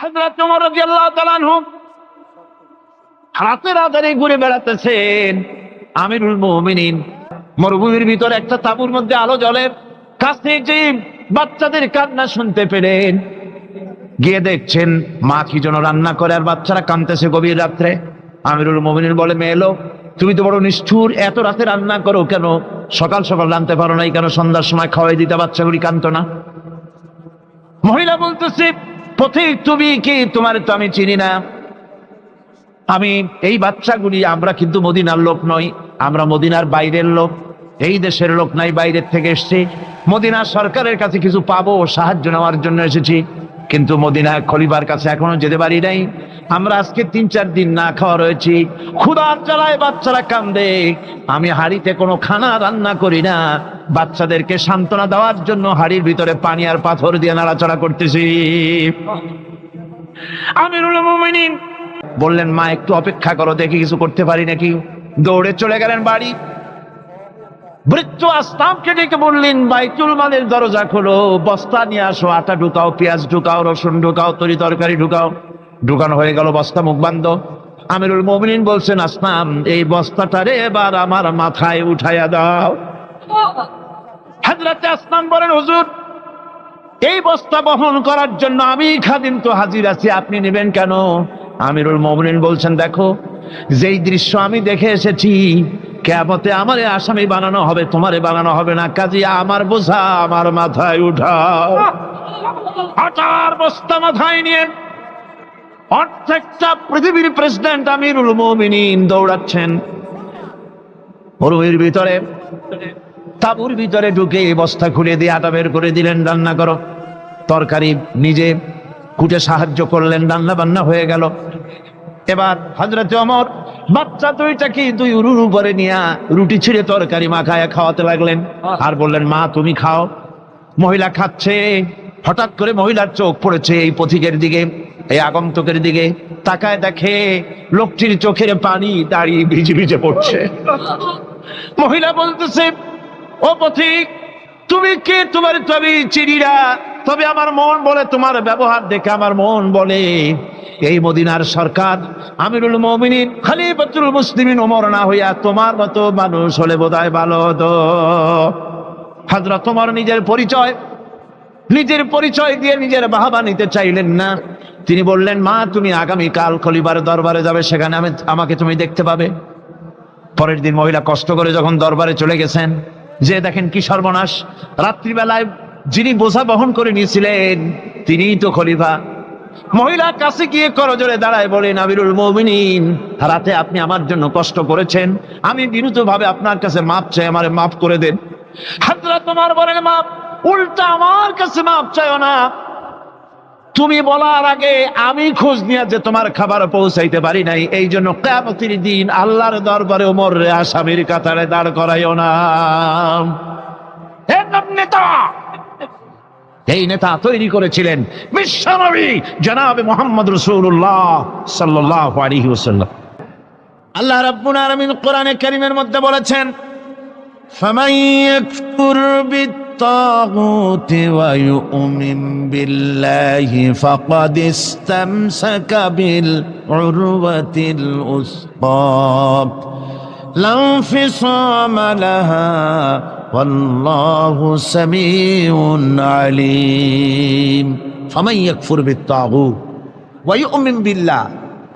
হযরত ওমর রাদিয়াল্লাহু তাআলা আনহু রাতের আঁধারে ঘুরে বেড়াতেছেন। আমিরুল মুমিনিন মরুভূমির ভিতরে একটা তাঁবুর মধ্যে আলো জ্বলে, কাছে যে বাচ্চাদের কান্না শুনতে পেলেন। গিয়ে দেখছেন মা কি যেন রান্না করে আর বাচ্চারা কাঁদতেছে গভীর রাত্রে। আমিরুল মুমিনিন বলে, মেয়ে লোক, তুমি তো বড় নিষ্ঠুর, এত রাতে রান্না করো কেন? সকাল সকাল রাঁধতে পারো নাই কেন? সন্ধ্যার সময় খাওয়াই দিতে, বাচ্চাগুলি কাঁদতো না। মহিলা বলতেছে, পথিক তুমি কি? তোমার তো আমি চিনি না। আমি এই বাচ্চাগুলি, আমরা কিন্তু মদিনার লোক নই, আমরা মদিনার বাইরের লোক, এই দেশের লোক নাই, বাইরের থেকে এসেছি। মদিনা সরকারের কাছে কিছু পাবো, সাহায্য নেওয়ার জন্য এসেছি, কিন্তু মদিনা খলিফার কাছে এখনো যেতে পারি নাই। আমরা আজকে 3-4 দিন না খাওয়া রয়েছি, ক্ষুধার জ্বালায় বাচ্চারা কান্দে। আমি হাঁড়িতে কোনো খানা রান্না করি না, বাচ্চাদেরকে সান্ত্বনা দেওয়ার জন্য হাঁড়ির ভিতরে পানি আর পাথর দিয়ে নাড়াচাড়া করতেছি। আমিরুল মুমিনিন বললেন, মা একটু অপেক্ষা করো, দেখি কিছু করতে পারি নাকি। দৌড়ে চলে গেলেন বাড়ি। বৃদ্ধ আসলামকে ডেকে বললেন, বাইতুল মালের দরজা খোলো, বস্তা নিয়ে আসো, আটা ঢুকাও, পেঁয়াজ ঢুকাও, রসুন ঢুকাও, তরি তরকারি ঢুকাও। ঢুকানো হয়ে গেল, বস্তা মুখ বান্ধ। আমিরুল মুমিনিন বলছেন, আসলাম এই বস্তাটারে এবার আমার মাথায় উঠাইয়া দাও। হযরত আসলাম বলেন, হুজুর এই বস্তা বহন করার জন্য আমি খাদিম তো হাজির আছি, আপনি নেবেন কেন? আমিরুল মুমিনিন বলছেন, দেখো যেই দৃশ্য আমি দেখে এসেছি, কিয়ামতে আমারে আসামি বানানো হবে, তোমারে বানানো হবে না, কাজী আমার বোঝা আমার মাথায় উঠাও। আটার বস্তা মাথায় নিয়ে অর্ধেকটা পৃথিবীর প্রেসিডেন্ট আমিরুল মুমিনিন দৌড়াচ্ছেন। মরুভূমির ভিতরে তাঁবুর ভিতরে ঢুকে বস্তা খুলে দিয়ে আটা বের করে দিলেন, রান্না করো। তরকারি নিজে কুটে সাহায্য করলেন, রান্না বান্না হয়ে গেল। এবার হযরত ওমর বাচ্চা দুইটাকে 2 উরুর উপরে নিয়ে রুটি ছিঁড়ে তরকারি মাখায় খাওয়াতে লাগলেন, আর বললেন, মা তুমি খাও। মহিলা খাচ্ছে। হঠাৎ করে মহিলার চোখ পড়েছে এই পথিকের দিকে, এই আগন্তুকের দিকে। তাকায় দেখে লোকটির চোখের পানি দাঁড়িয়ে ভিজে ভিজে পড়ছে। মহিলা বলতেছে, ও পথিক তুমি কে? তোমার তো আমি চিনি না, তবে আমার মন বলে, তোমার ব্যবহার দেখে আমার মন বলে এই মদিনার সরকার আমিরুল মুমিনিন খলিফাতুল মুসলিমিন ওমর না হইয়া তোমার মতো মানুষ হলে বোধহয় ভালো হতো। হযরত ওমর নিজের পরিচয় দিয়ে নিজের বাহবা নিতে চাইলেন না। তিনি বললেন, মা তুমি আগামীকাল খলিফার দরবারে যাবে, সেখানে আমাকে তুমি দেখতে পাবে। পরের দিন মহিলা কষ্ট করে যখন দরবারে চলে গেছেন, যে দেখেন কি সর্বনাশ, রাত্রিবেলায় যিনি বোঝা বহন করে নিয়েছিলেন তিনিই তো খলিফা। মহিলা কাছে গিয়ে করজোড়ে দাঁড়ায় বলেন, আমিরুল মুমিনিন রাতে আপনি আমার জন্য কষ্ট করেছেন, আমি বিনীতভাবে আপনার কাছে মাপ চাই, আমারে মাফ করে দেন। হযরত ওমর বলেন, মাপ? উল্টা আমার কাছে মাপ চাইও না, তুমি বলার আগে আমি খোঁজ নিয়ে যে তোমার খাবার পৌঁছাইতে পারি নাই, এই জন্য কিয়ামতের দিন আল্লাহর দরবারে ওমর রে আসামির কাতারে দাঁড় করাইও না। এই নেতা তৈরি করেছিলেন বিশ্বনবী জনাবে মুহাম্মদ রাসূলুল্লাহ সাল্লাল্লাহু আলাইহি ওয়াসাল্লাম। আল্লাহ রাব্বুল আলামিন কোরআনে কারীমের মধ্যে বলেছেন, ফামান ইয়াকফুর বিত-তাগুতি ওয়া ইউমিন বিল্লাহি ফাকাদ ইসতামসাকা বিল উরওয়াতিল উসকা লা ইনফিসামা লাহা ওয়াল্লাহু সামিউন আলিম। ফামান ইয়াকফুর বিত-তাগুত ওয়া ইউমিন বিল্লাহ,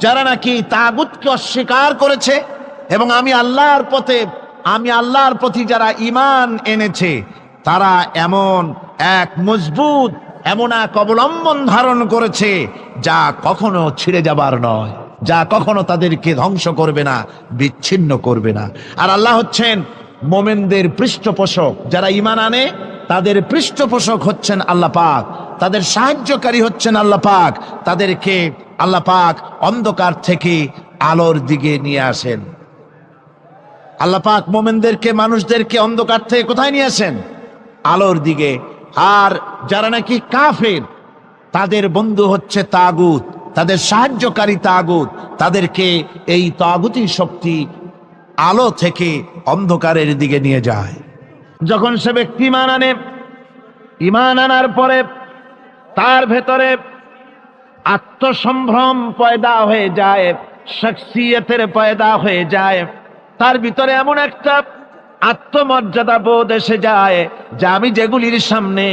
যারা নাকি তাগুতকে অস্বীকার করেছে এবং আমি আল্লাহর প্রতি যারা ঈমান এনেছে, তারা এমন এক অবলম্বন ধারণ করেছে যা কখনো ছিঁড়ে যাবার নয়, যা কখনো তাদেরকে ধ্বংস করবে না, বিচ্ছিন্ন করবে না। আর আল্লাহ হচ্ছেন মোমেনদের পৃষ্ঠপোষক। যারা ঈমান আনে তাদের পৃষ্ঠপোষক হচ্ছেন আল্লাহ পাক, তাদের সাহায্যকারী হচ্ছেন আল্লাহ পাক। তাদেরকে আল্লাহ পাক অন্ধকার থেকে আলোর দিকে নিয়ে আসেন। আল্লাহ পাক মোমেনদেরকে, মানুষদেরকে অন্ধকার থেকে কোথায় নিয়ে আসেন? আলোর দিকে। আর যারা নাকি কাফের, তাদের বন্ধু হচ্ছে তাগুত, তাদের সাহায্যকারী তাগুত। তাদেরকে এই তাগুতি শক্তি আলো থেকে অন্ধকারের দিকে নিয়ে যায়। যখন সে ব্যক্তি ঈমান আনার পরে তার ভেতরে আত্মসম্ভ্রম পয়দা হয়ে যায়, শখসিয়তের পয়দা হয়ে যায়, তার ভিতরে এমন একটা আত্মমর্যাদা বোধ এসে যায় যে আমি যেগুলির সামনে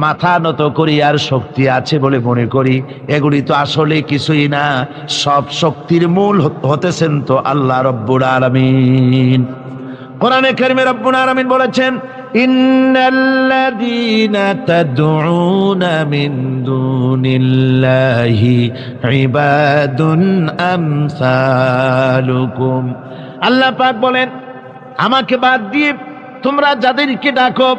মাথা নত করি আর শক্তি আছে বলে মনে করি, এগুলি তো আসলে কিছুই না, সব শক্তির মূল হতেছেন তো আল্লাহ রব্বুল আলামিন। কোরআনে কারিমে রব্বুল আলামিন বলেছেন, ইন্নাল্লাযীনা তাদউনা মিন দুনিল্লাহি ইবাদুন আমসালুকুম। আল্লাহ পাক বলেন, আমাকে বাদ দিয়ে তোমরা যাদেরকে ডাকো,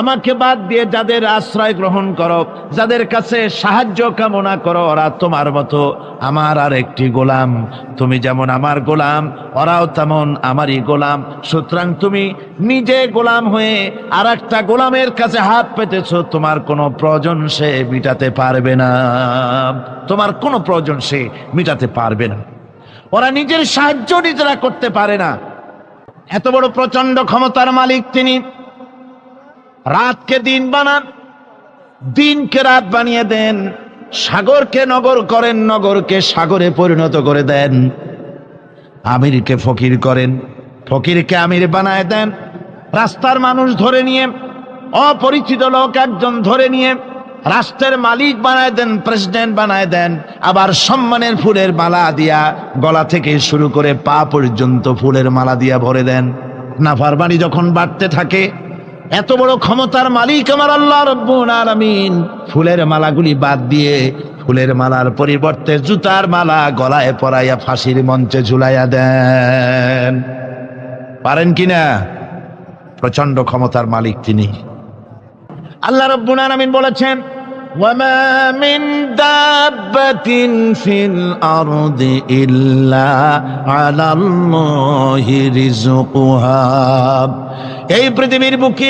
আমাকে বাদ দিয়ে যাদের আশ্রয় গ্রহণ করো, যাদের কাছে সাহায্য কামনা করো, ওরা তোমার মতো আমার আর একটি গোলাম। তুমি যেমন আমার গোলাম, ওরাও তেমন আমারই গোলাম। সুতরাং তুমি নিজে গোলাম হয়ে আর একটা গোলামের কাছে হাত পেতেছো, তোমার কোনো প্রয়োজন সে মিটাতে পারবে না, তোমার কোনো প্রয়োজন সে মিটাতে পারবে না। ওরা নিজের সাহায্য নিজেরা করতে পারে না। এত বড় প্রচন্ড ক্ষমতার মালিক তিনি। রাতকে দিন বানান, দিনকে রাত বানিয়ে দেন, সাগরকে নগর করেন, নগরকে সাগরে পরিণত করে দেন, আমিরকে ফকির করেন, ফকিরকে আমির বানায় দেন, রাস্তার মানুষ ধরে নিয়ে, অপরিচিত লোক একজন ধরে নিয়ে রাষ্ট্রের মালিক বানায় দেন, প্রেসিডেন্ট বানায় দেন, আবার সম্মানের ফুলের মালা দিয়া গলা থেকে শুরু করে পা পর্যন্ত ফুলের মালা দিয়া ভরে দেন। নাফরমানি যখন বাড়তে থাকে, এত বড় ক্ষমতার মালিক আমার আল্লাহ রব্বুল আলামিন ফুলের মালাগুলি বাদ দিয়ে ফুলের মালার পরিবর্তে জুতার মালা গলায় পরাইয়া ফাঁসির মঞ্চে ঝুলাইয়া দেন। পারেন কিনা? প্রচন্ড ক্ষমতার মালিক তিনি। আল্লাহ রাব্বুল আলামিন বলেছেন, ওয়ামা মিন দাব্বাতিন ফিল আরদি ইল্লা আলাল্লাহি রিজকুহা। এই পৃথিবীর বুকে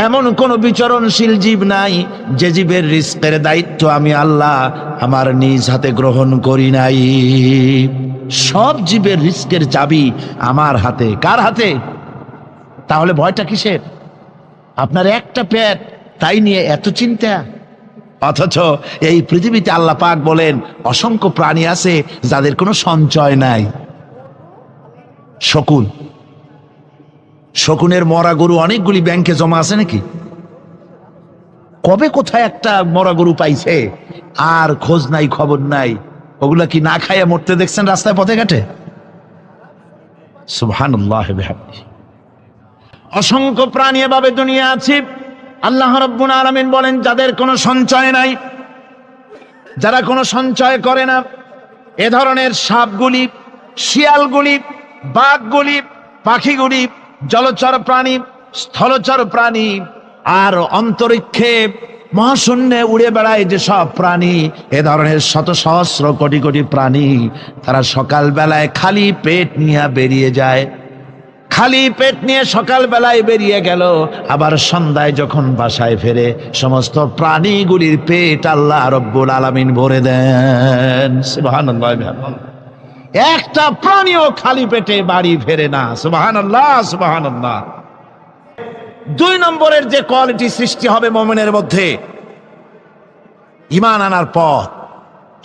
এমন কোন বিচরণশীল জীব নাই যে জীবের রিজকের দায়িত্ব আমি আল্লাহ আমার নিজ হাতে গ্রহণ করি নাই। সব জীবের রিজকের চাবি আমার হাতে। কার হাতে? তাহলে ভয়টা কিসের? আপনার একটা পেট, তাই নিয়ে এত চিন্তা। অথচ এই পৃথিবীতে আল্লাহ পাক বলেন অসংখ্য প্রাণী আছে যাদের কোনো সঞ্চয় নাই। শকুন, শকুনের মরা গরু অনেকগুলি ব্যাংকে জমা আছে নাকি? কবে কোথায় একটা মরা গরু পাইছে আর খোঁজ নাই, খবর নাই। ওগুলা কি না খাইয়া মরতে দেখছেন রাস্তায় পথে ঘাটে? সুবহানাল্লাহ বিহামদিহি। অসংখ্য প্রাণী এভাবে দুনিয়া আছে। আল্লাহ রাব্বুল আলামিন বলেন যাদের কোনো সঞ্চয় নাই, যারা কোনো সঞ্চয় করে না, এ ধরনের সাপগুলি, শিয়ালগুলি, বাঘগুলি, পাখিগুলি, জলচর প্রাণী, স্থলচর প্রাণী, আর অন্তরিক্ষে মহাশূন্যে উড়ে বেড়ায় যে সব প্রাণী, এ ধরনের শত সহস্র কোটি কোটি প্রাণী, তারা সকাল বেলায় খালি পেট নিয়ে বেরিয়ে যায়। খালি পেট নিয়ে সকাল বেলায় বেরিয়ে গেল, আবার সন্ধ্যায় যখন বাসায় ফেরে সমস্ত প্রাণীগুলির পেট আল্লাহ রব্বুল আলামিন ভরে দেন। সুবহানাল্লাহ। একটা প্রাণীও খালি পেটে বাড়ি ফেরে না। সুবহানাল্লাহ, সুবহানাল্লাহ। 2 নম্বরের যে কোয়ালিটি সৃষ্টি হবে মুমিনের মধ্যে ঈমান আনার পর,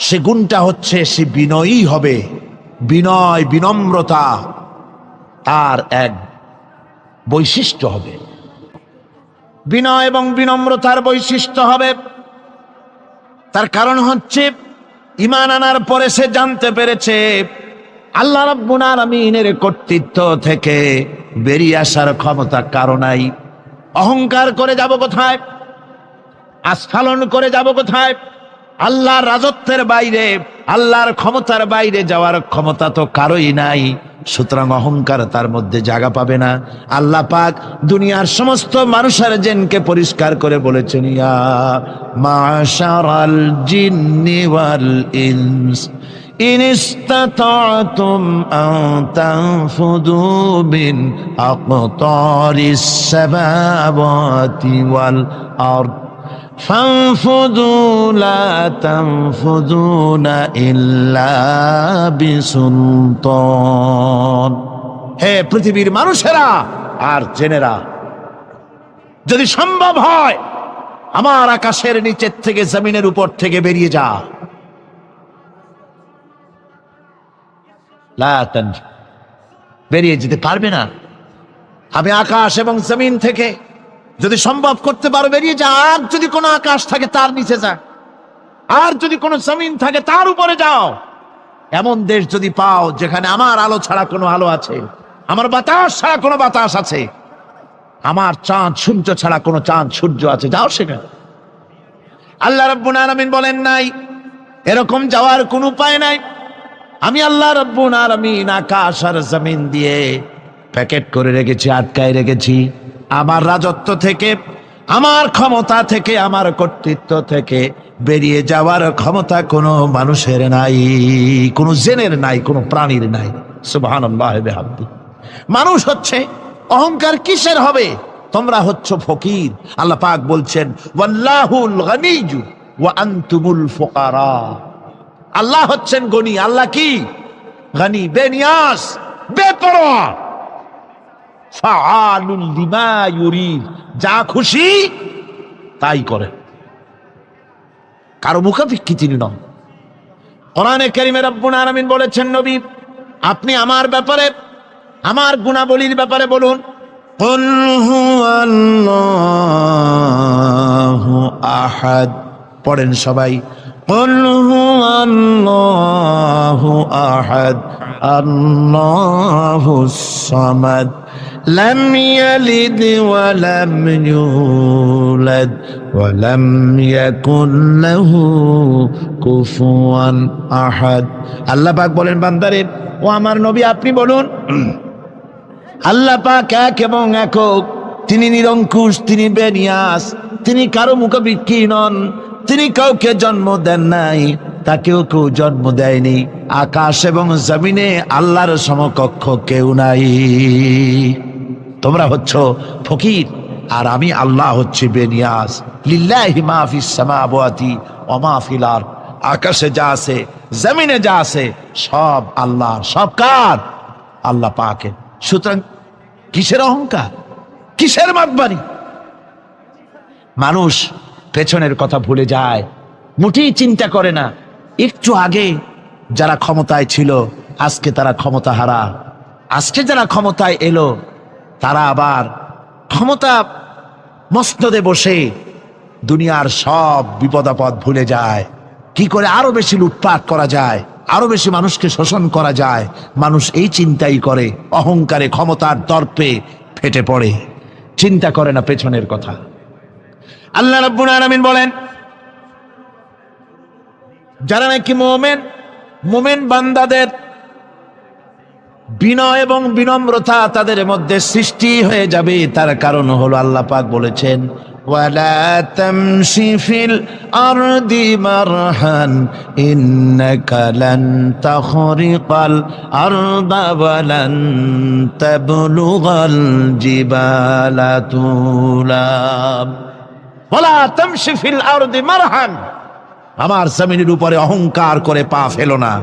সে গুণটা হচ্ছে সে বিনয়ী হবে। বিনয়, বিনম্রতা তার এক বৈশিষ্ট্য হবে। বিনয় এবং বিনম্রতার বৈশিষ্ট্য হবে। তার কারণ হচ্ছে ঈমান আনার পরে সে জানতে পেরেছে আল্লাহ রাব্বুল আলামিনের কর্তৃত্ব থেকে বেরিয়ে আসার ক্ষমতা কারো নাই। অহংকার করে যাব কোথায়? আস্ফালন করে যাব কোথায়? আল্লাহর রাজত্বের বাইরে, আল্লাহর ক্ষমতার বাইরে যাওয়ার ক্ষমতা তো কারোই নাই। সুতরাং অহংকার তার মধ্যে জায়গা পাবে না। আল্লাহ পাক দুনিয়ার সমস্ত মানুষের জিনকে পরিষ্কার করে বলেছেন, ইয়া মাশারাল জিন্নি ওয়াল ইনস ইন ইসতাতা'তুম আন তানফুযু মিন আকতারিস সামাওয়াতি ওয়াল আরদ ফানফুযু লা তানফুযুনা ইল্লা বিসুলতান। হে পৃথিবীর মানুষেরা আর জেনেরা, যদি সম্ভব হয় আমার আকাশের নিচের থেকে জমিনের উপর থেকে বেরিয়ে যা, লা তানজু, বেরিয়ে যেতে পারবে না। আমি আকাশ এবং জমিন থেকে যদি সম্ভব করতে পারো বেরিয়ে যা। আর যদি কোনো আকাশ থাকে তার নিচে যা, আর যদি কোনো জমিন থাকে তার উপরে যাও। এমন দেশ যদি পাও যেখানে আমার আলো ছাড়া কোনো আলো আছে, আমার বাতাস ছাড়া কোনো বাতাস আছে, আমার চাঁদ সূর্য ছাড়া কোনো চাঁদ সূর্য আছে, যাও সেখানে। আল্লাহ রাব্বুল আলামিন বলেন নাই এরকম যাওয়ার কোনো উপায় নাই। আমি আল্লাহ রাব্বুল আলামিন আকাশ আর জমিন দিয়ে প্যাকেট করে রেখেছি, আটকায় রেখেছি। আমার রাজত্ব থেকে, আমার ক্ষমতা থেকে, আমার কর্তৃত্ব থেকে বেরিয়ে যাওয়ার ক্ষমতা কোনো মানুষের নাই, কোনো জিনের নাই, কোনো প্রাণীর নাই। সুবহানাল্লাহ বিহামদি। মানুষ হচ্ছে অহংকার কিসের হবে? তোমরা হচ্ছ ফকির। আল্লাহ পাক বলছেন ওয়াল্লাহুল গনিয়্যু ওয়া আনতুমুল ফুকারা। আল্লাহ হচ্ছেন গনি। আল্লাহ কি? গনি, বেনিয়াস, বেপরোয়া। ফাআলুল লিমা ইউরিদ, যা খুশি তাই করে, কারো মুখাপেক্ষী তিনি নন। কোরআনে কারীমে রব্বুল আলামিন বলেছেন নবী আপনি আমার ব্যাপারে, আমার গুণাবলীর ব্যাপারে বলুন। কুল হুয়াল্লাহু আহাদ, পড়েন সবাই। কুল হুয়াল্লাহু আহাদ আল্লাহুস সামাদ লাম ইয়ালিদ ওয়া লাম ইউলাদ ওয়া লাম ইয়াকুল লাহু কুফুয়ান আহাদ। আল্লাহ পাক বলেন বান্দারে, ও আমার নবী আপনি বলুন আল্লাহ পাক এক এবং একক, তিনি নিরঙ্কুশ, তিনি বেনিয়াস, তিনি কারো মুখাপেক্ষী নন, তিনি কাউকে জন্ম দেন নাই, তাকেও কেউ জন্ম দেয়নি। আকাশ এবং জমিনে আল্লাহর সমকক্ষ কেউ নাই। তোমরা হচ্ছ ফকির আর আমি আল্লাহ হচ্ছি বেনিয়াস। লিল্লাহি মা ফিস সামাওয়াতি ওয়া মা ফিল আরদ, আকাশে যা আছে জমিনে যা আছে সব আল্লাহ। সব কার? আল্লাহ পাকের। সুতরাং কিসের অহংকার, কিসের মাতবাড়ি? মানুষ পেছনের কথা ভুলে যায়, মোটেই চিন্তা করে না। একটু আগে যারা ক্ষমতায় ছিল আজকে তারা ক্ষমতা হারা, আজকে যারা ক্ষমতায় এলো তারা আবার ক্ষমতা মস্তদে বসে দুনিয়ার সব বিপদ আপদ ভুলে যায়। কি করে আরো বেশি লুটপাট করা যায়, আরো বেশি মানুষকে শোষণ করা যায়, মানুষ এই চিন্তাই করে। অহংকারে, ক্ষমতার দর্পে ফেটে পড়ে, চিন্তা করে না পেছনের কথা। আল্লাহ রাব্বুল আলামিন বলেন যারা নাকি মুমিন বান্দাদের বিনয় এবং বিনম্রতা তাদের মধ্যে সৃষ্টি হয়ে যাবে, তার কারণ হলো আল্লাহ পাক বলেছেন ওয়ালা তামশি ফিল আরদি মারহান ইন্নাকা লান তাখরিকাল আরদা ওয়া লান তাবলুগাল জিবালা তুলা। ওয়ালা তামশি ফিল আরদি মারহান, আমার জমিনের উপরে অহংকার করে পা ফেলো না।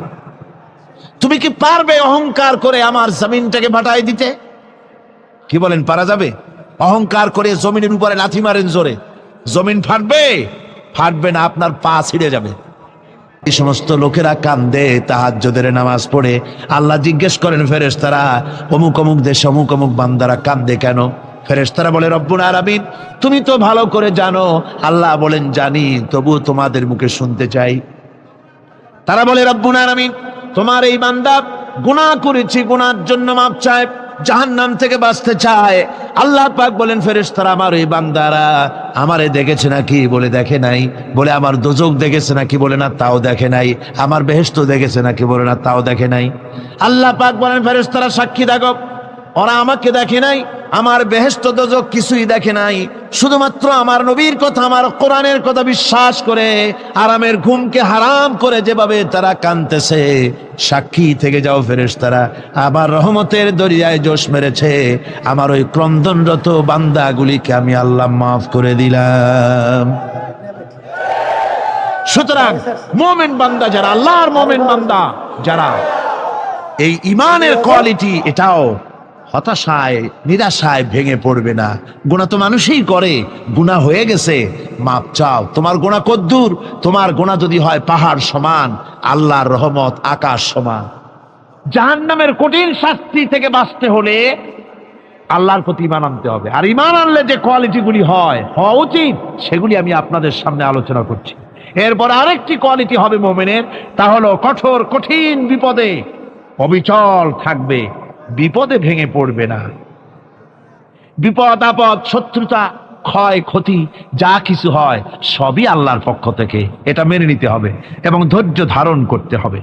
তুমি কি পারবে অহংকার করে আমার জমিনটাকে ফাটাই দিতে? কি বলেন, পারা যাবে? অহংকার করে জমিনের উপরে লাথি মারেন জোরে, জমিন ফাটবে? ফাটবে না, আপনার পা ছিঁড়ে যাবে। এই সমস্ত লোকেরা কান্দে তাহাজ্জুদের নামাজ পড়ে। আল্লাহ জিজ্ঞেস করেন ফেরেশতারা, অমুক অমুক দেশে অমুক অমুক বান্দারা কান্দে কেন? ফেরেশতারা বলে রব্বুল আলামিন তুমি তো ভালো করে জানো। আল্লাহ বলেন জানি, তবু তোমাদের মুখে শুনতে চাই। তারা বলে রব্বুল আলামিন তোমার এই বান্দা গুনাহ করেছি, গুনার জন্য মাপ চায়, জাহান্নাম থেকে বাঁচতে চায়। আল্লাহ পাক বলেন ফেরেশতারা আমার এই বান্দারা আমারে দেখেছে নাকি? বলে দেখে নাই। বলে আমার দোজখ দেখেছে নাকি? বলে না, তাও দেখে নাই। আমার বেহেশত দেখেছে নাকি? বলে না, তাও দেখে নাই। আল্লাহ পাক বলেন ফেরেশতারা সাক্ষী থাকো, ওরা আমাকে দেখে নাই, আমার বেহেশত দোজখ কিছুই দেখে নাই, শুধুমাত্র আমার নবীর কথা, আমার কোরআনের কথা বিশ্বাস করে আরামের ঘুমকে হারাম করে যেভাবে তারা কাঁদতেছে, সাক্ষী থেকে যাও ফেরেশতারা। আবার রহমতের দরিয়ায় জোশ মেরেছে, আমার ওই ক্রন্দনরত বান্দাগুলিকে আমি আল্লাহ মাফ করে দিলাম। সুতরাং মুমিন বান্দা যারা, আল্লাহর মুমিন বান্দা যারা, এই ঈমানের কোয়ালিটি এটাও হতাশায় নিরাশায় ভেঙে পড়বে না। গুনাহ তো মানুষই করে, গুনাহ হয়ে গেছে মাপ চাও। তোমার গুনাহ কদ্দূর? তোমার গুনাহ যদি হয় পাহাড় সমান, আল্লাহর রহমত আকাশ সমান। জাহান্নামের কঠিন শাস্তি থেকে বাঁচতে হলে আল্লাহর প্রতি ঈমান আনতে হবে। আর ঈমান আনলে যে কোয়ালিটিগুলি হওয়া উচিত সেগুলি আমি আপনাদের সামনে আলোচনা করছি। এরপর আরেকটি কোয়ালিটি হবে মুমিনের, তা হলো কঠোর কঠিন বিপদে অবিচল থাকবে, বিপদে ভেঙে পড়বে না। বিপদ আপদ, শত্রুতা, ক্ষয় ক্ষতি যা কিছু হয় সবই আল্লাহর পক্ষ থেকে, এটা মেনে নিতে হবে এবং ধৈর্য ধারণ করতে হবে।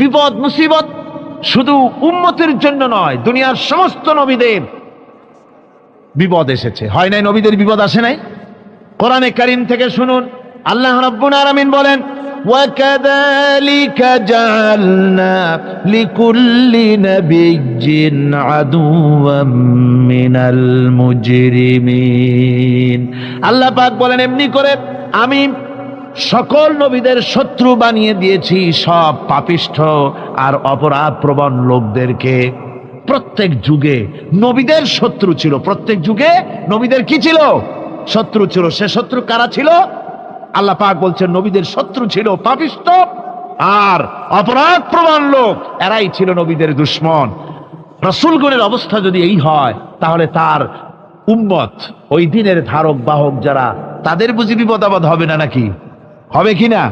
বিপদ মুসিবত শুধু উম্মতের জন্য নয়, দুনিয়ার সমস্ত নবীদের বিপদ এসেছে, হয় নাই? নবীদের বিপদ আসে নাই? কোরআনে কারীম থেকে শুনুন, আল্লাহ রাব্বুল আলামিন বলেন, وَكَذَلِكَ جَعَلْنَا لِكُلِّ نَبِيٍّ عَدُوًّا مِّنَ الْمُجْرِمِينَ। আল্লাহ পাক বলেন, এমনি করে আমি সকল নবীদের শত্রু বানিয়ে দিয়েছি সব পাপিষ্ঠ আর অপরাধ প্রবণ লোকদেরকে। প্রত্যেক যুগে নবীদের শত্রু ছিল, প্রত্যেক যুগে নবীদের কি ছিল? শত্রু ছিল। সে শত্রু কারা ছিল? আল্লাহ পাক বলছেন নবীদের শত্রু ছিল পাপিষ্ঠ আর অপরাধ প্রবণ লোক, এরাই ছিল নবীদের দুশমন। রাসূলগণের অবস্থা যদি এই হয়, তাহলে তার উম্মত, ওই দিনের ধারক বাহক যারা, তাদের বুঝি বিপদ আপদ হবে না? নাকি হবে কিনা?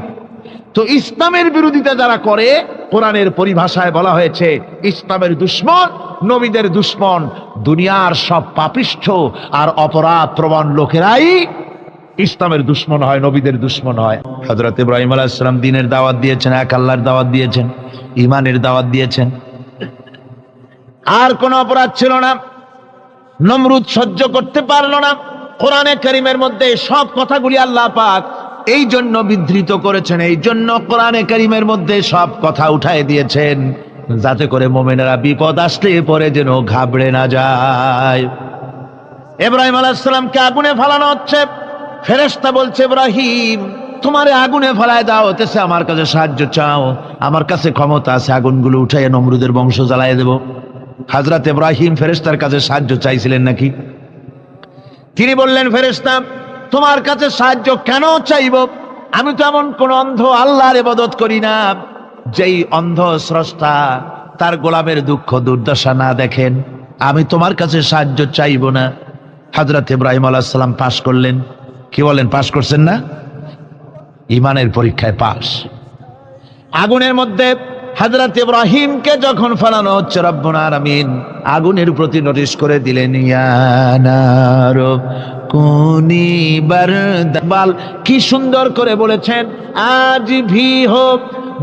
তো ইসলামের বিরোধিতা যারা করে, কোরআনের পরিভাষায় বলা হয়েছে ইসলামের দুশমন, নবীদের দুশমন। দুনিয়ার সব পাপিষ্ঠ আর অপরাধ প্রবণ লোকেরাই ইসলামের দুশমন হয়, নবীদের দুশমন হয়। হযরত ইব্রাহিম আলাইহিস সালাম দ্বীনের দাওয়াত দিয়েছেন, এক আল্লাহর দাওয়াত দিয়েছেন, ঈমানের দাওয়াত দিয়েছেন। আর কোন অপরাধ ছিল না, নমরুদ সহ্য করতে পারলো না। কোরআনে কারীমের মধ্যে সব কথাগুলি আল্লাহ পাক এই জন্য বিধৃত করেছেন, এই জন্য কোরআনে কারীমের মধ্যে সব কথা উঠায় দিয়েছেন, যাতে করে মুমিনেরা বিপদ আসলে পরে যেন ঘাবড়ে না যায়। ইব্রাহিম আলাইহিস সালামকে আগুনে ফেলানো হচ্ছে, ফেরেশতা বলছে, ইব্রাহিম তোমারে আগুনে ফেলায় দাও, হতেছে আমার কাছে সাহায্য চাও, আমার কাছে ক্ষমতা আছে, আগুনগুলো উঠাইয়া নমরুদের বংশ জ্বালাইয়া দেব। হযরত ইব্রাহিম ফেরেশতার কাছে সাহায্য চাইছিলেন নাকি? তিনি বললেন, ফেরেশতা তোমার কাছে সাহায্য কেন চাইব? আমি তো এমন কোন অন্ধ আল্লাহর ইবাদত করি না যেই অন্ধ স্রষ্টা তার গোলামের দুঃখ দুর্দশা না দেখেন। আমি তোমার কাছে সাহায্য চাইব না। হযরত ইব্রাহিম আলাইহিস সালাম পাশ করলেন। কি বলেন, পাশ করছেন না? ঈমানের পরীক্ষায় পাশ। আগুনের মধ্যে হযরত ইব্রাহিমকে যখন ফেলানো হচ্ছে, রব্বুল আলামিন আগুনের প্রতি নোটিশ করে দিলেন, ইয়া নার কুনি বারদান। কি সুন্দর করে বলেছেন, আজ ভি হো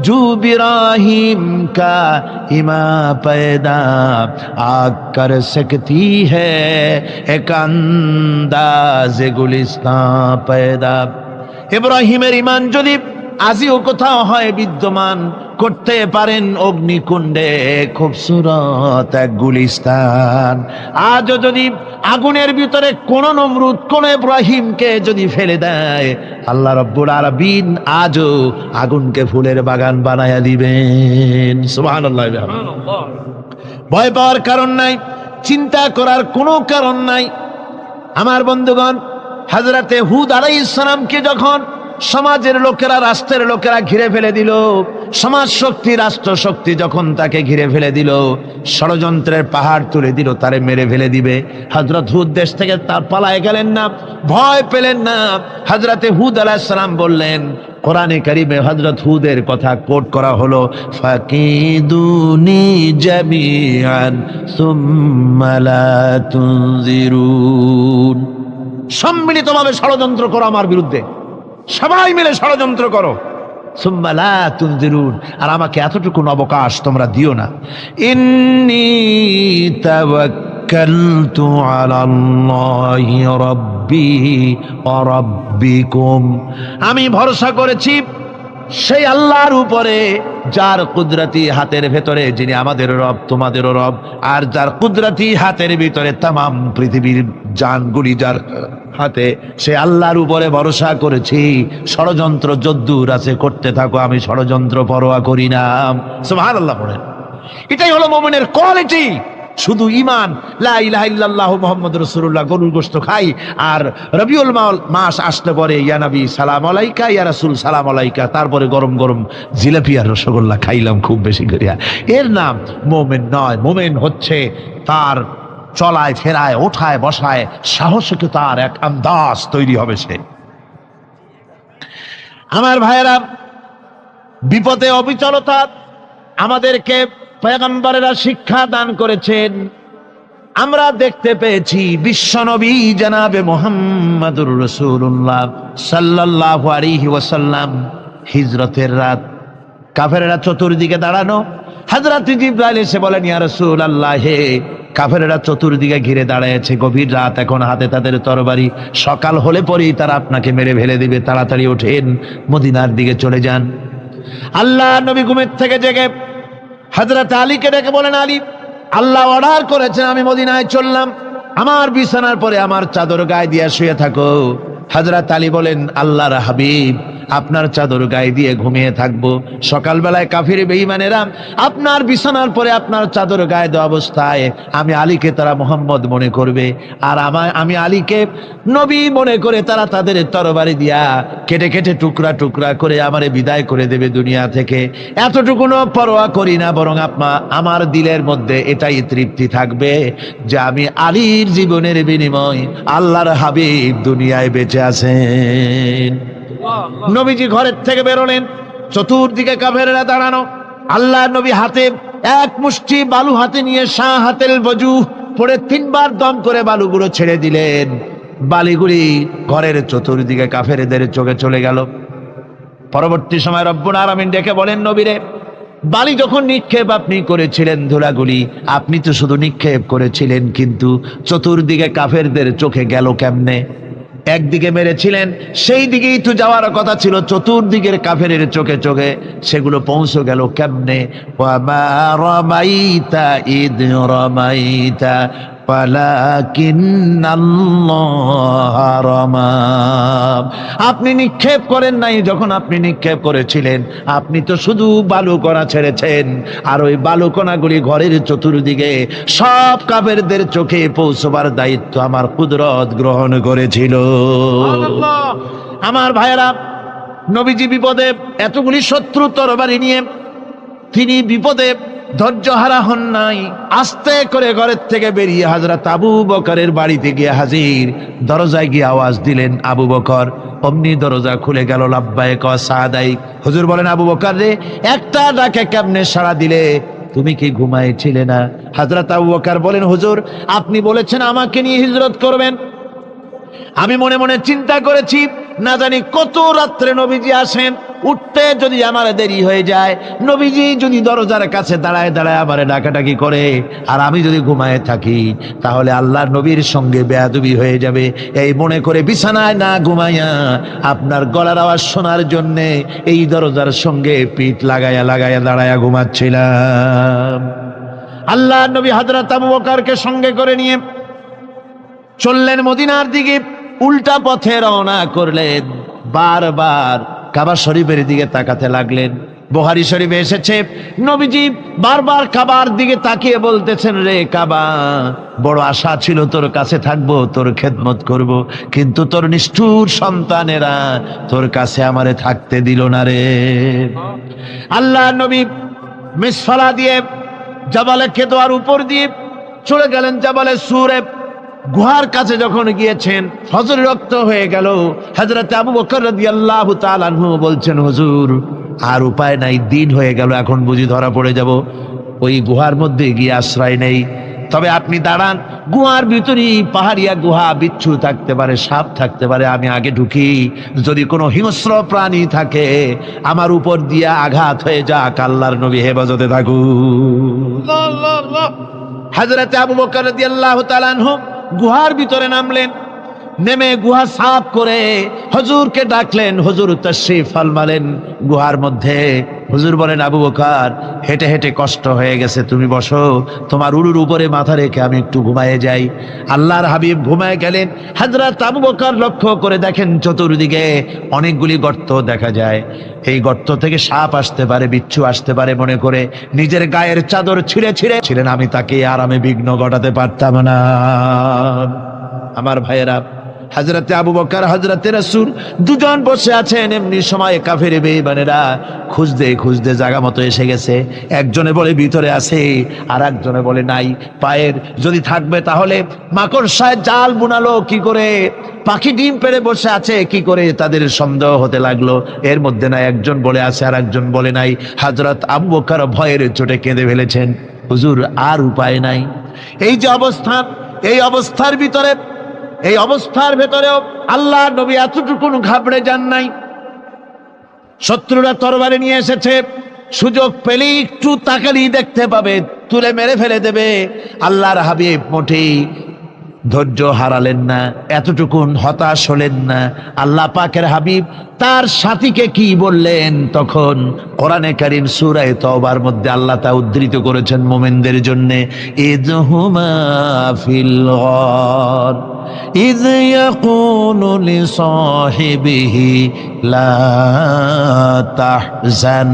জু ইব্রাহিম কা ইমা पैदा आग कर सकती है एक अंदाज गुलिस्तान पैदा। ইব্রাহিমের ঈমান যদি আজিও কোথাও হয় বিদ্যমান, করতে পারেন অগ্নিকুণ্ডে খুবসুরত এক গুলিস্তান। আজও যদি আগুনের ভিতরে কোন নমরুদ কোন ইব্রাহিমকে যদি ফেলে দেয়, আল্লাহ রাব্বুল আলামিন আজও আগুনকে ফুলের বাগান বানায়া দিবেন। সুবহানাল্লাহ। ভয় পাওয়ার কারণ নাই, চিন্তা করার কোনো কারণ নাই। আমার বন্ধুগণ, হযরতে হুদ আলাইহিস সালামকে যখন সমাজের লোকেরা, রাষ্ট্রের লোকেরা ঘিরে ফেলে দিল, সমাজ শক্তি, রাষ্ট্র শক্তি যখন তাকে ঘিরে ফেলে দিল, ষড়যন্ত্রের পাহাড় তুলে দিল, তারে মেরে ফেলে দিবে, হযরত হুদ দেশ থেকে তার পালায় গেলেন না, ভয় পেলেন না। হযরতে হুদ আলাইহিস সালাম বললেন, কোরআনে কারীমে হযরত হুদের কথা কোট করা হলো, ফাকিদুনি জামিআন সুম্মা লা তুনজিরুন। সম্মিলিতভাবে ষড়যন্ত্র করো আমার বিরুদ্ধে, সবাই মিলে ষড়যন্ত্র করো, সুম্মা লা তুনজিরুন, আর আমাকে এতটুকু অবকাশ তোমরা দিও না। ইন্নী তাওয়াক্কালতু আলাল্লাহি রাব্বি ওয়া রাব্বিকুম। আমি ভরসা করেছি সেই আল্লাহর উপরে, যার কুদরতি হাতের ভেতরে, যিনি আমাদের রব তোমাদেরও রব, আর যার কুদরতি হাতের ভিতরে তামাম পৃথিবীর জানগুলি যার হাতে, সে আল্লাহর উপরে ভরসা করেছি। ষড়যন্ত্র যদ্দূর আছে করতে থাকো, আমি ষড়যন্ত্র পরোয়া করি না। সুবহানাল্লাহ পড়েন। এটাই হলো মুমিনের কোয়ালিটি। শুধু ঈমান লা ইলাহা ইল্লাল্লাহ মুহাম্মাদুর রাসূলুল্লাহ গরুর গোশত খাই, আর রবিউল মাস আসলে পরে ইয়া নবী সালাম আলাইকা, ইয়া রাসূল সালাম আলাইকা, তারপরে গরম গরম জিলাপি আর রসগোল্লা খাইলাম খুব বেশি করিয়া, এর নাম মুমিন নয়। মুমিন হচ্ছে তার চলায় ফেরায় ওঠায় বসায় সাহসিকতার এক আন্দাজ তৈরি হবে সে। আমার ভাইয়েরা, বিপদে অবিচলতা আমাদেরকে পয়গম্বরেরা শিক্ষা দান করেছেন। আমরা দেখতে পেয়েছি বিশ্বনবী জনাবে মুহাম্মাদুর রাসূলুল্লাহ সাল্লাল্লাহু আলাইহি ওয়াসাল্লাম হিজরতের রাত, কাফেরেরা চতুর্দিকে দাঁড়ানো, হযরত জিবরাইল এসে বলেন, ইয়া রাসূলুল্লাহ, হে কাফেরেরা চতুর্দিকে ঘিরে দাঁড়িয়েছে, গভীর রাত, এখন হাতে তাদের তরবারি, সকাল হলে পরেই তারা আপনাকে মেরে ফেলে দিবে, তাড়াতাড়ি ওঠেন, মদিনার দিকে চলে যান। আল্লাহ নবী ঘুমের থেকে জেগে হযরত আলীকে ডেকে বলেন, আলী, আল্লাহ অর্ডার করেছেন আমি মদিনায় চললাম, আমার বিছানার পরে আমার চাদর গায়ে দিয়ে শুয়ে থাকো। হযরত আলী বলেন, আল্লাহর হাবিব, আপনার চাদর গায়ে দিয়ে ঘুমিয়ে থাকবো, সকালবেলায় কাফির বেঈমানেরা আপনার বিছানার পরে আপনার চাদর গায়ে দেওয়া অবস্থায় আমি আলীকে তারা মুহাম্মদ মনে করবে, আর আমি আলীকে নবী মনে করে তারা তাদের তরবারি দিয়া কেটে কেটে টুকরা টুকরা করে আমারে বিদায় করে দেবে দুনিয়া থেকে। এতটুকুনো পরোয়া করি না, বরং আমার দিলের মধ্যে এটাই তৃপ্তি থাকবে যে আমি আলীর জীবনের বিনিময় আল্লাহর হাবিব দুনিয়ায় বেঁচে আছেন। নবীজি ঘরের থেকে বেরোলেন, চতুর্দিকে কাফেরেরা দাঁড়ানো, আল্লাহ নবী হাতে এক মুষ্টি বালু হাতে নিয়ে শাহাতেল বজু পড়ে তিনবার দম করে বালুগুলো ছেড়ে দিলেন। বালিগুলি ঘরের চতুর্দিকে কাফেরদের চোখে চলে গেল। পরবর্তী সময় রব্বুল আলামিন ডেকে বলেন, নবীরে, বালি যখন নিক্ষেপ আপনি করেছিলেন ধুলাগুলি, আপনি তো শুধু নিক্ষেপ করেছিলেন, কিন্তু চতুর্দিকে কাফেরদের চোখে গেল কেমনে? একদিকে মেরেছিলেন, সেই দিকেই তো যাওয়ার কথা ছিল, চতুর্দিকের কাফেরের চোখে চোখে সেগুলো পৌঁছে গেল কেমনে? ওয়ামা রামাইতা ইদ রামাইতা ওয়ালাকিন্নাল্লাহ রামা। আপনি নিক্ষেপ করেন নাই, যখন আপনি নিক্ষেপ করেছিলেন আপনি তো শুধু বালুকণা ছেড়েছেন, আর ওই বালুকণাগুলি ঘরের চতুর্দিকে সব কাফেরদের চোখে পৌঁছবার দায়িত্ব আমার কুদরত গ্রহণ করেছিল। আমার ভাইয়েরা, নবীজি বিপদে, এতগুলি শত্রু তরবারি নিয়ে তিনি বিপদে ধৈর্যহারা হন নাই, আস্তে করে ঘরের থেকে বেরিয়ে হযরত আবু বকরের বাড়িতে গিয়ে হাজির। দরজায় গিয়ে আওয়াজ দিলেন, আবু বকর। অমনি দরজা খুলে গেল, লাব্বাইক ওয়া সাদাইক। হুজুর বলেন, আবু বকর রে, একটা ডাকে কেমনে সাড়া দিলে? তুমি কি ঘুমাইছিলে না? হযরত আবু বকর বলেন, হুজুর, আপনি বলেছেন আমাকে নিয়ে হিজরত করবেন, আমি মনে মনে চিন্তা করেছি, না জানি কত রাত্রে নবীজি আসেন, উঠতে যদি আমার দেরি হয়ে যায়, নবীজি যদি দরজার কাছে দাঁড়ায় দাঁড়ায় আমারে ডাকাডাকি করে, আর আমি যদি ঘুমায় থাকি, তাহলে আল্লাহর নবীর সঙ্গে বেয়াদবি হয়ে যাবে। এই মনে করে বিছানায় না ঘুমাইয়া আপনার গলার আওয়াজ শোনার জন্যে এই দরজার সঙ্গে পিঠ লাগাইয়া লাগাইয়া দাঁড়াইয়া ঘুমাচ্ছিলাম। আল্লাহর নবী হযরত আবু বকরকে সঙ্গে করে নিয়ে চললেন মদিনার দিকে, উল্টা পথে রওনা করলেন। বারবার কাবা শরীফের দিকে তাকাতে লাগলেন। বুখারী শরীফে এসেছে, নবীজি বারবার কাবার দিকে তাকিয়ে বলতেছেন, রে কাবা, বড় আশা ছিল তোর কাছে থাকবো, তোর খেদমত করব, কিন্তু তোর নিষ্ঠুর সন্তানেরা তোর কাছে আমারে থাকতে দিল না রে। আল্লাহ নবী মিসফালা দিয়ে জাবালে কেদোয়ার উপর দিয়ে চলে গেলেন জাবালে সুরে। গুহার কাছে যখন গিয়েছেন, ফজর রক্ত হয়ে গেল। হযরত আবু বকর রাদিয়াল্লাহু তাআলা আনহু বলছেন, হুজুর, আর উপায় নাই, দিন হয়ে গেল, এখন বুঝি ধরা পড়ে যাব, ওই গুহার মধ্যে গিয়ে আশ্রয় নেই। তবে আপনি দাঁড়ান, গুহার ভিতরেই পাহাড়িয়া গুহা, বিচ্ছু থাকতে পারে, সাপ থাকতে পারে, আমি আগে ঢুকি, যদি কোনো হিংস্র প্রাণী থাকে আমার উপর দিয়ে আঘাত হয়ে যাক, আল্লাহর নবী হেফাজতে থাকুক। হযরত আবু বকর রাদিয়াল্লাহু তাআলা আনহু গুহার ভিতরে নামলেন। নেমে গুহা সাফ করে হুজুরকে ডাকলেন। হুজুর তাশরীফ ফরমালেন। গুহার মধ্যে হুজুর বলেন, আবু বকর হেঁটে হেঁটে কষ্ট হয়ে গেছে, তুমি বসো, তোমার উরুর উপরে মাথা রেখে আমি একটু ঘুমায়ে যাই। আল্লাহর হাবিব ঘুমায় গেলেন। হযরত আবু বকর লক্ষ্য করে দেখেন চতুর্দিকে অনেকগুলি গর্ত দেখা যায়। এই গর্ত থেকে সাপ আসতে পারে, বিচ্ছু আসতে পারে মনে করে নিজের গায়ের চাদর ছিঁড়ে ছিঁড়ে আমি তাকে আরামে বিঘ্ন ঘটাতে পারতাম না। আমার ভাইয়েরা, হযরতে আবু বকর হযরতে রাসূল দুজন বসে আছেন। এমনি সময় কাফের বেঈমানেরা খুঁজতে খুঁজতে জায়গা মতো এসে গেছে। একজনে বলে ভিতরে আছে, আর একজনে বলে নাই। পায়ের যদি থাকবে তাহলে মাকড়সায় জাল বুনালো কি করে, পাখি ডিম পেড়ে বসে আছে কি করে, তাদের সন্দেহ হতে লাগলো। এর মধ্যে না একজন বলে আছে আর একজন বলে নাই। হযরত আবু বকর ভয়ের চোটে কেঁদে ফেলেছেন, হুজুর আর উপায় নাই। এই যে অবস্থান, এই অবস্থার ভিতরে, এই অবস্থার ভেতরেও আল্লাহ নবী এতটুকু ঘাবড়ে যান নাই। শত্রুরা তরবারি নিয়ে এসেছে, সুযোগ পেলেই একটু তাকালেই দেখতে পাবে, তুলে মেরে ফেলে দেবে। আল্লাহর হাবিব মোটেই ধৈর্য হারালেন না, এতটুকুন হতাশ হলেন না। আল্লাহ পাকের হাবিব তার সাথীকে কি বললেন তখন কোরআনে কারীম সূরা তাওবার মধ্যে আল্লাহ তা উদ্ধৃত করেছেন মুমিনদের জন্য। ইযহুমা ফিল গার ইয ইয়াকুলু লিসাহিবিহি লা তাহজান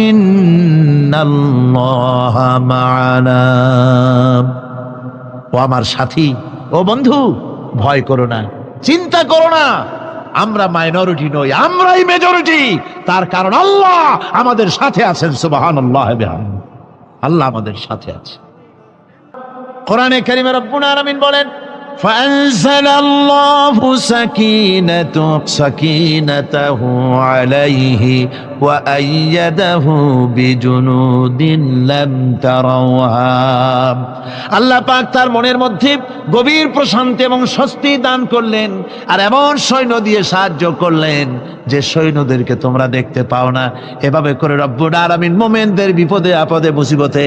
ইন্নাল্লাহা মা'ানা। ও আমার সাথী, ও বন্ধু, ভয় করো না, চিন্তা করো না, আমরা মাইনরিটি নই, আমরাই মেজরিটি। তার কারণ আল্লাহ আমাদের সাথে আছেন। সুবহানাল্লাহ, আল্লাহ আমাদের সাথে আছে। কোরআনে কারীমে রব্বুল আলামিন বলেন, فأنزل الله سكينته عليه وأيده بجنود لم تروها। আল্লাহ পাক তার মনের মধ্যে গভীর প্রশান্তি এবং স্বস্তি দান করলেন, আর এমন সৈন্য দিয়ে সাহায্য করলেন যে সৈন্যদেরকে তোমরা দেখতে পাও না। এভাবে করে রব্বুল আলামিন মুমিনদের বিপদে আপদে মুসিবতে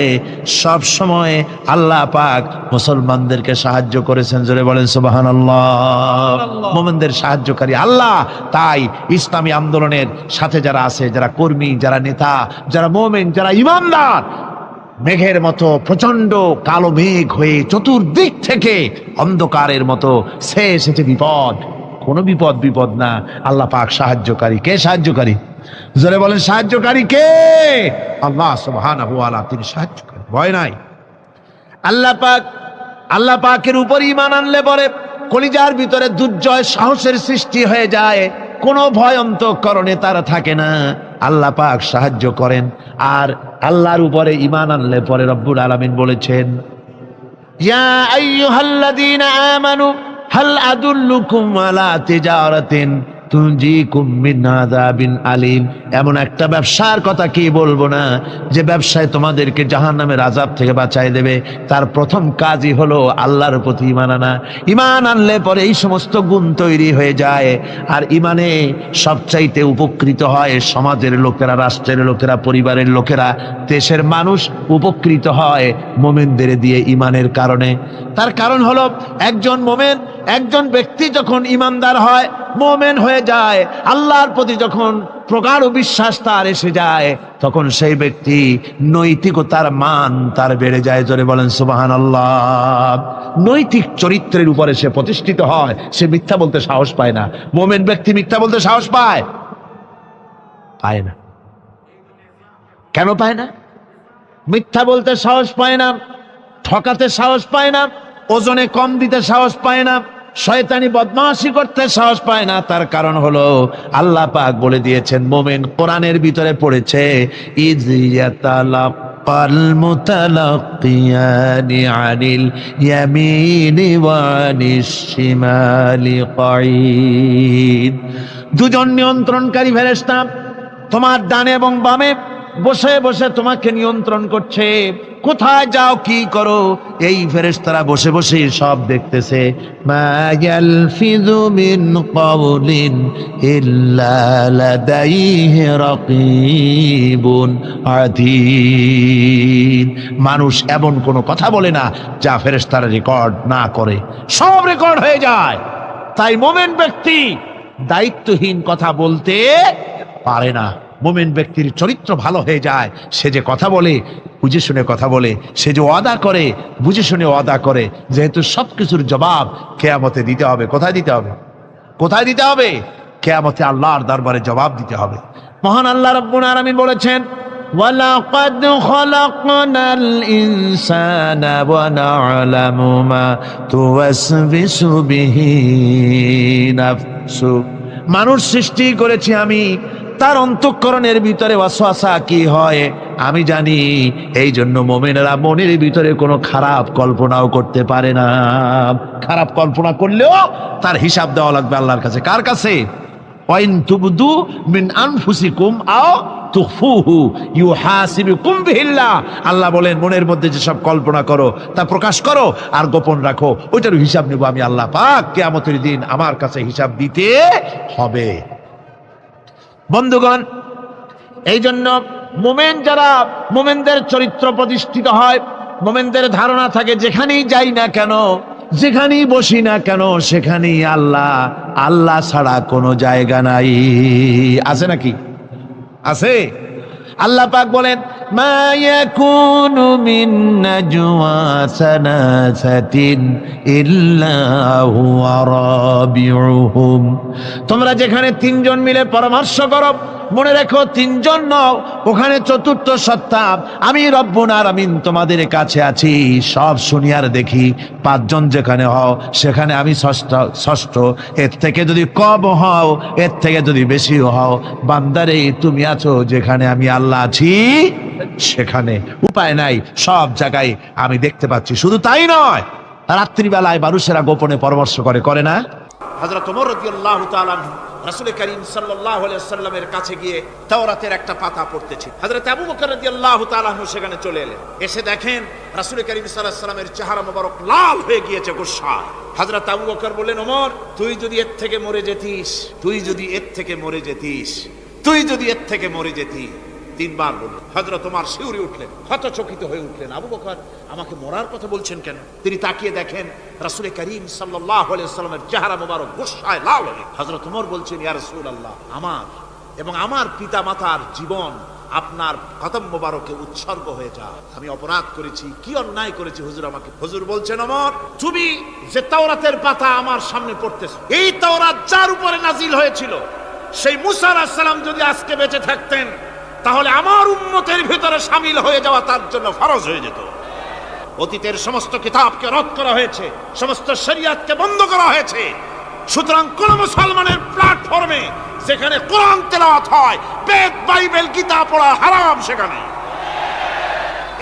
সব সময় আল্লাহ পাক মুসলমানদেরকে সাহায্য করেছেন। জোরে বলেন সুবহানাল্লাহ। মুমিনদের সাহায্যকারী আল্লাহ। তাই ইসলামী আন্দোলনের সাথে যারা আছে, যারা কর্মী, যারা নেতা, যারা মুমিন, যারা ঈমানদার, মেঘের মতো প্রচন্ড কালো মেঘ হয়ে চতুর্দিক থেকে অন্ধকারের মতো সে এসেছে বিপদ, কোনো বিপদ না। আল্লাহ পাক সাহায্যকারী। কে সাহায্যকারী? জোরে বলেন, সাহায্যকারী কে? আল্লাহ সুবহানাহু ওয়া তাআলা, তিনি সাহায্যকারী, ভয় নাই। আল্লাহ পাকের উপর ঈমান আনলে পরে কলিজার ভিতরে দুর্জয় সাহসের সৃষ্টি হয়ে যায়, কোনো ভয় অন্তঃকরণে তার থাকে না। আল্লাহ পাক সাহায্য করেন। আর আল্লাহর উপরে ঈমান আনলে পরে রব্বুল আলামিন বলেছেন, ইয়া আইয়ুহাল্লাযীনা আমানু হাল আদুল্লুকুম আলা তিজারাতিন তুনজিকুম মিন আযাবিন আলীম। এমন একটা ব্যবসার কথা কি বলবো না যে ব্যবসায় তোমাদেরকে জাহান্নামের আযাব থেকে বাঁচায় দেবে। তার প্রথম কাজই হলো আল্লাহর প্রতি ঈমান আনা। ঈমান আনলে পরে এই সমস্ত গুণ তৈরি হয়ে যায়। আর ঈমানে সবচাইতে উপকৃত হয় সমাজের লোকেরা, রাষ্ট্রের লোকেরা, পরিবারের লোকেরা, দেশের মানুষ উপকৃত হয় মুমিনদের দিয়ে ঈমানের কারণে। তার কারণ হলো একজন মুমিন, একজন ব্যক্তি যখন ঈমানদার হয়, মুমিন হয়ে যায়, আল্লাহর প্রতি যখন প্রগাঢ় বিশ্বাস তার এসে যায়, তখন সেই ব্যক্তি নৈতিকতার মান তার বেড়ে যায়। জোরে বলেন সুবহানাল্লাহ। নৈতিক চরিত্রের উপরে সে প্রতিষ্ঠিত হয়, সে মিথ্যা বলতে সাহস পায় না। মুমিন ব্যক্তি মিথ্যা বলতে সাহস পায় না। কেন পায় না? মিথ্যা বলতে সাহস পায় না, ঠকাতে সাহস পায় না, ওজনে কম দিতে সাহস পায় না, শয়তানি বদমাশি করতে সাহস পায় না। তার কারণ হলো আল্লাহ পাক বলে দিয়েছেন, মুমিন কোরআনের ভিতরে পড়েছে, ইয ইয়াতালাক্কাল মুতালাক্কিয়ানি আনিল ইয়ামিনি ওয়া আনিশ শিমালি কাঈদ। দুজন নিয়ন্ত্রণকারী ফেরেশতা তোমার ডানে এবং বামে বসে বসে তোমাকে নিয়ন্ত্রণ করছে। কোথায় যাও, কি করো, এই ফেরেশতারা বসে বসে সব দেখতেছে। মা ইয়ালফিযু মিন কাওলিন ইল্লা লাদাইহি রাকীবুন আতীদ। মানুষ এমন কোনো কথা বলে না যা ফেরেশতারা রেকর্ড না করে, সব রেকর্ড হয়ে যায়। তাই মুমিন ব্যক্তি দায়িত্বহীন কথা বলতে পারে না। মুমিন ব্যক্তির চরিত্র ভালো হয়ে যায়। সে যে কথা বলে বুঝে শুনে কথা বলে, সে যে ওয়াদা করে বুঝে শুনে ওয়াদা করে, যেহেতু সবকিছুর জবাব কিয়ামতে দিতে হবে। কোথায় দিতে হবে? কোথায় দিতে হবে? কিয়ামতে আল্লাহর দরবারে জবাব দিতে হবে। মহান আল্লাহ রাব্বুল আলামিন বলেছেন, ওয়ালাকাদ খালাকনাল ইনসানা ওয়া না'লামু মা তুওয়াসবিসু বিহি নাফসু। মানুষ সৃষ্টি করেছি আমি, তার অন্তঃকরণের ভিতরে ওয়াসওয়াসা কি হয় আমি জানি। এই জন্য মুমিনেরা মনের ভিতরে কোনো খারাপ কল্পনাও করতে পারে না। খারাপ কল্পনা করলেও তার হিসাব দেওয়া লাগবে আল্লাহর কাছে। কার কাছে? ওয়াইন তুবদু মিন আনফুসিকুম আও তুখফুহু ইউহাসিবুকুম বিহিল্লাহ। আল্লাহ বলেন, মনের মধ্যে যেসব কল্পনা করো তা প্রকাশ করো আর গোপন রাখো, ওইটার হিসাব নেব আমি আল্লাহ পাক। কিয়ামতের দিন আমার কাছে হিসাব দিতে হবে। বন্ধুগণ, এই জন্য মুমিন যারা, মুমিনদের চরিত্র প্রতিষ্ঠিত হয়, মুমিনদের ধারণা থাকে যেখানেই যাই না কেন, যেখানেই বসি না কেন, সেখানেই আল্লাহ, আল্লাহ ছাড়া কোনো জায়গা নাই। আছে নাকি? আছে। আল্লাহ পাক বলেন, মা ইয়াকুনু মিন নাজওয়া সালাসাতিন ইল্লা হুয়া রাবিউহুম। তোমরা যেখানে তিনজন মিলে পরামর্শ করো, মনে রেখো তিনজন নও, ওখানে চতুর্থ সত্তা আমি রব্বুল আলামিন তোমাদের কাছে আছি। সব শুনি আর দেখি। পাঁচজন যেখানে হও সেখানে আমি ষষ্ঠ। এর থেকে যদি কম হও, এর থেকে যদি বেশি হও, বান্দারে তুমি আছো যেখানে আমি আল্লাহ আছি সেখানে। উপায় নাই, সব জায়গায় আমি দেখতে পাচ্ছি। শুধু তাই নয়, রাত্রিবেলায় মানুষেরা গোপনে পরামর্শ করে, করে না? হযরত ওমর রাদিয়াল্লাহু তাআলা আনহু রাসূল করিম সাল্লাল্লাহু আলাইহি ওয়াসাল্লামের কাছে গিয়ে তাওরাতের একটা পাতা পড়তেছে। হযরত আবু বকর রাদিয়াল্লাহু তাআলা আনহু সেখানে চলে এলেন। এসে দেখেন রাসূল করিম সাল্লাল্লাহু আলাইহি ওয়াসাল্লামের চেহারা মোবারক লাল হয়ে গিয়েছে গোসায়। হযরত আবু বকর বললেন, ওমর তুই যদি এর থেকে মরে যেতিস, তুই যদি এর থেকে মরে যেতিস, তুই যদি এর থেকে মরে যেতি। তিনবার বললেন। হযরত ওমর শিউরে উঠলেন, হতচকিত হয়ে উঠলেন। আবু বকর আমাকে মরার কথা বলছেন কেন? তিনি তাকিয়ে দেখেন রাসূল করিম সাল্লাল্লাহু আলাইহি ওয়াসাল্লামের চেহারা মোবারক গোসায় লাল হয়ে। হযরত ওমর বলছেন, ইয়া রাসূলুল্লাহ, আমার এবং আমার পিতা মাতার জীবন আপনার কদম মোবারকে উৎসর্গ হয়ে যায়। আমি অপরাধ করেছি, কি অন্যায় করেছি হুজুর আমাকে? হুজুর বলছেন, ওমর তুমি যে তাওরাতের পাতা আমার সামনে পড়তেছো, এই তাওরাত যার উপরে নাজিল হয়েছিল, সেই মুসা আলাইহিস সালাম যদি আজকে বেঁচে থাকতেন, তাহলে আমার উম্মতের ভিতরে শামিল হয়ে যাওয়া তার জন্য ফরজ হয়ে যেত। অতীতের সমস্ত কিতাবকে রদ করা হয়েছে, সমস্ত শরিয়াতকে বন্ধ করা হয়েছে। সুতরাং কোন মুসলমানের প্ল্যাটফর্মে যেখানে কোরআন তেলাওয়াত হয়, বেদ বাইবেল গীতা পড়া হারাম সেখানে।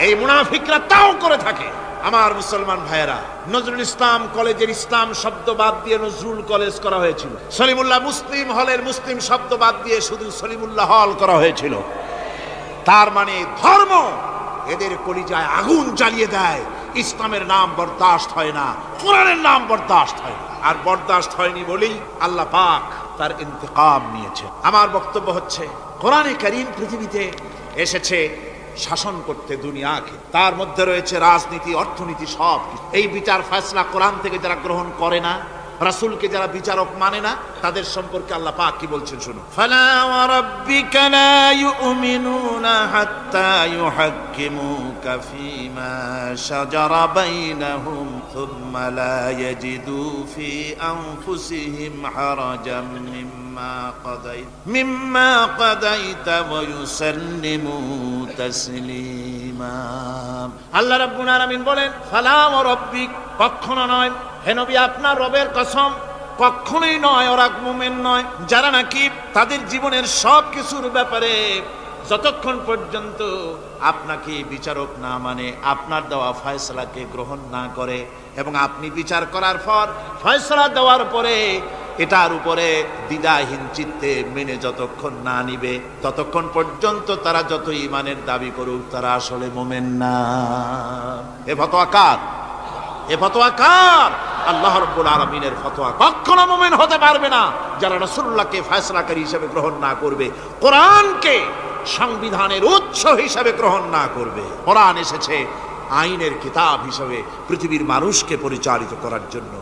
এই মুনাফিকরা তাও করে থাকে। আমার মুসলমান ভাইয়েরা, নজরুল ইসলাম কলেজের ইসলাম শব্দ বাদ দিয়ে নজরুল কলেজ করা হয়েছিল। সলিমুল্লাহ মুসলিম হলের মুসলিম শব্দ বাদ দিয়ে শুধু সলিমুল্লাহ হল করা হয়েছিল। তার মানে ধর্ম এদের কলিজায় আগুন জ্বালিয়ে দেয়। ইসলামের নাম বরদাস্ত হয় না, কোরআনের নাম বরদাস্ত হয় না। আর বরদাস্ত হয়নি বলেই আল্লাহ পাক তার ইন্তেকাম নিয়েছে। আমার বক্তব্য হচ্ছে, কোরআনে কারীম পৃথিবীতে এসেছে শাসন করতে দুনিয়াকে। তার মধ্যে রয়েছে রাজনীতি, অর্থনীতি, সব। এই বিচার ফয়সালা কোরআন থেকে যারা গ্রহণ করে না, রাসূলকে যারা বিচারক মানে না, তাদের সম্পর্কে আল্লাহ পাক কি বলছেন শুনুন। ফালা ওয়া রাব্বিকা লা ইউমিনুনা হাত্তা ইউহাক্কিমুকা ফীমা শাজারা বাইনাহুম সুম্মা লা ইয়াজিদু ফি আনফুসিহিম হারাজাম মিম্মা কাদাইতা ওয়া ইউসাল্লিমু তাসলিমা। আল্লাহ রাব্বুল আলামিন বলেন, ফালা ওয়া রাব্বিক, কখনো নয় হে নবী, আপনার রবের কসম, কখনোই নয়। ওরা মুমিন নয় যারা নাকি তাদের জীবনের সব কিছুর ব্যাপারে যতক্ষণ পর্যন্ত আপনাকে বিচারক না মানে, আপনার দেওয়া ফয়সালাকে গ্রহণ না করে, এবং আপনি বিচার করার পর ফয়সালা দেওয়ার পরে এটার উপরে দ্বিধাহীন চিত্তে মেনে যতক্ষণ না নিবে, ততক্ষণ পর্যন্ত তারা যত ঈমানের দাবি করুক, তারা আসলে মুমিন না। এ ফতোয়া কার? এ ফতোয়া কার? আল্লাহ রাব্বুল আলামিনের ফতোয়া। কখনো মুমিন হতে পারবে না যারা রাসূলুল্লাহকে ফয়সালাকারী হিসেবে গ্রহণ না করবে, কোরআনকে সংবিধানের উৎস হিসেবে গ্রহণ না করবে। কোরআন এসেছে আইনের কিতাব হিসেবে পৃথিবীর মানুষকে পরিচালিত করার জন্য।